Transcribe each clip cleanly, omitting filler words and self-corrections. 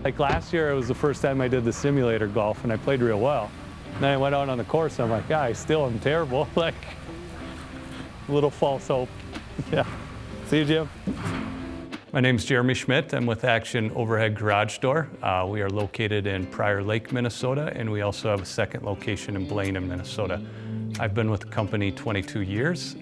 Like last year, it was the first time I did the simulator golf, and I played real well. And then I went out on the course, and I'm like, yeah, I still am terrible. Like, a little false hope. Yeah. See you, Jim. My name's Jeremy Schmidt. I'm with Action Overhead Garage Door. We are located in Prior Lake, Minnesota, and we also have a second location in Blaine, Minnesota. I've been with the company 22 years,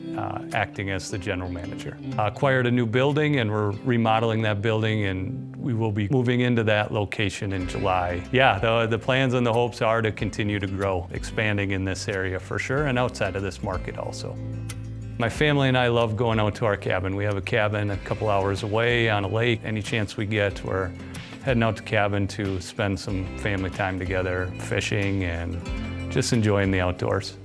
acting as the general manager. Acquired a new building, and we're remodeling that building, and we will be moving into that location in July. Yeah, the plans and the hopes are to continue to grow, expanding in this area for sure, and outside of this market also. My family and I love going out to our cabin. We have a cabin a couple hours away on a lake. Any chance we get, we're heading out to cabin to spend some family time together, fishing and just enjoying the outdoors.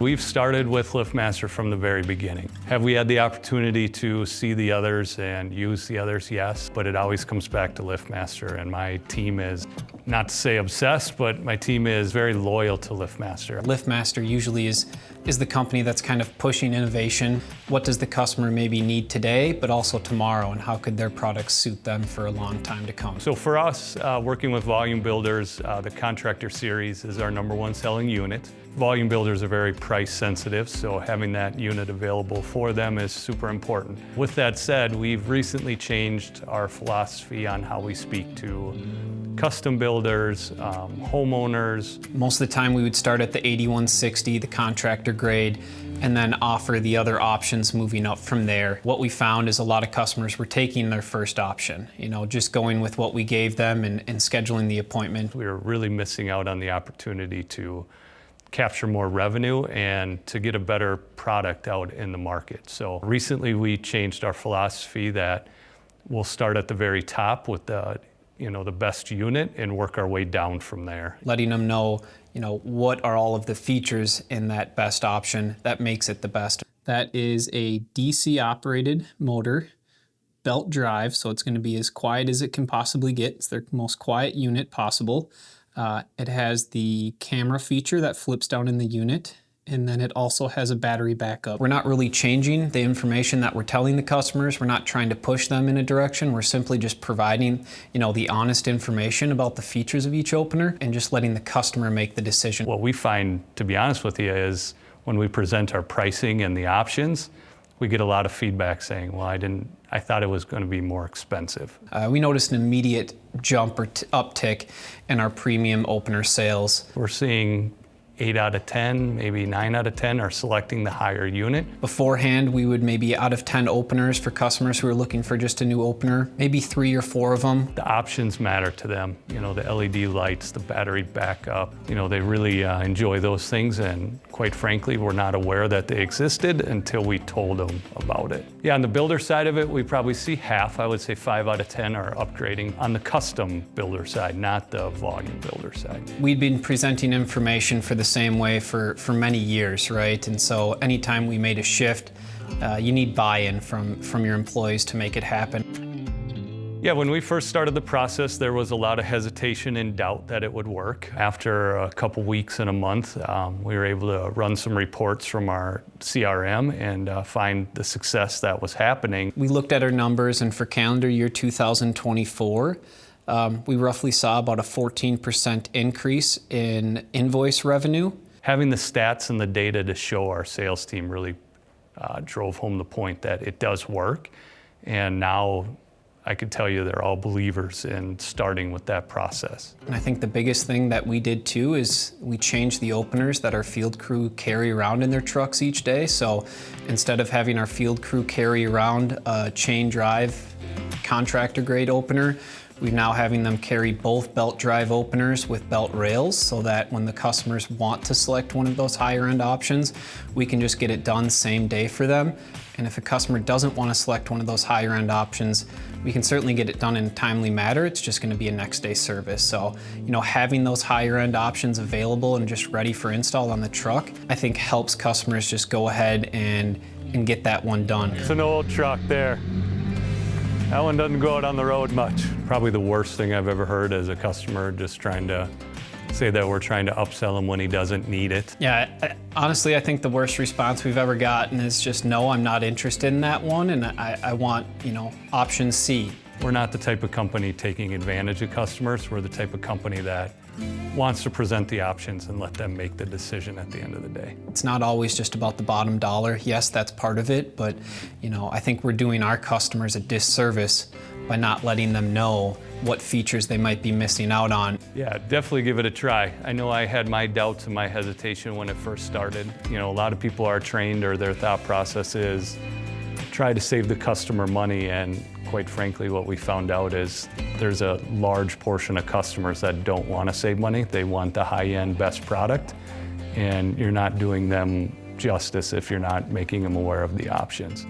We've started with LiftMaster from the very beginning. Have we had the opportunity to see the others and use the others? Yes, but it always comes back to LiftMaster, and my team is, not to say obsessed, but my team is very loyal to LiftMaster. LiftMaster usually is the company that's kind of pushing innovation. What does the customer maybe need today, but also tomorrow, and how could their products suit them for a long time to come? So for us, working with volume builders, the Contractor Series is our #1 selling unit. Volume builders are very price sensitive, so having that unit available for them is super important. With that said, we've recently changed our philosophy on how we speak to custom builders, homeowners. Most of the time we would start at the 8160, the contractor grade, and then offer the other options moving up from there. What we found is a lot of customers were taking their first option, just going with what we gave them and scheduling the appointment. We were really missing out on the opportunity to capture more revenue and to get a better product out in the market. So recently we changed our philosophy that we'll start at the very top with the best unit and work our way down from there. Letting them know, what are all of the features in that best option that makes it the best. That is a DC operated motor, belt drive, so it's going to be as quiet as it can possibly get. It's their most quiet unit possible. It has the camera feature that flips down in the unit, and then it also has a battery backup. We're not really changing the information that we're telling the customers. We're not trying to push them in a direction. We're simply just providing, the honest information about the features of each opener and just letting the customer make the decision. What we find, to be honest with you, is when we present our pricing and the options, we get a lot of feedback saying, well, I thought it was going to be more expensive. We noticed an immediate jump or uptick in our premium opener sales. We're seeing 8 out of 10, maybe 9 out of 10 are selecting the higher unit. Beforehand, we would maybe out of 10 openers for customers who are looking for just a new opener, maybe 3 or 4 of them. The options matter to them. The LED lights, the battery backup, they really enjoy those things, and quite frankly, we're not aware that they existed until we told them about it. Yeah, on the builder side of it, we probably see half, I would say 5 out of 10 are upgrading on the custom builder side, not the volume builder side. We'd been presenting information for the same way for many years, right? And so anytime we made a shift, you need buy-in from your employees to make it happen. Yeah, when we first started the process, there was a lot of hesitation and doubt that it would work. After a couple weeks and a month, we were able to run some reports from our CRM and find the success that was happening. We looked at our numbers, and for calendar year 2024, we roughly saw about a 14% increase in invoice revenue. Having the stats and the data to show our sales team really drove home the point that it does work. And now I could tell you they're all believers in starting with that process. And I think the biggest thing that we did too is we changed the openers that our field crew carry around in their trucks each day. So instead of having our field crew carry around a chain drive contractor grade opener, we're now having them carry both belt drive openers with belt rails, so that when the customers want to select one of those higher end options, we can just get it done same day for them. And if a customer doesn't want to select one of those higher end options, we can certainly get it done in a timely manner. It's just going to be a next day service. So, having those higher end options available and just ready for install on the truck, I think helps customers just go ahead and get that one done. It's an old truck there. That one doesn't go out on the road much. Probably the worst thing I've ever heard as a customer just trying to say that we're trying to upsell him when he doesn't need it. Yeah, honestly, I think the worst response we've ever gotten is just, no, I'm not interested in that one, and I want, option C. We're not the type of company taking advantage of customers. We're the type of company that wants to present the options and let them make the decision at the end of the day. It's not always just about the bottom dollar. Yes, that's part of it, but I think we're doing our customers a disservice by not letting them know what features they might be missing out on. Yeah, definitely give it a try. I know I had my doubts and my hesitation when it first started. A lot of people are trained, or their thought process is try to save the customer money, and quite frankly, what we found out is there's a large portion of customers that don't want to save money. They want the high-end, best product, and you're not doing them justice if you're not making them aware of the options.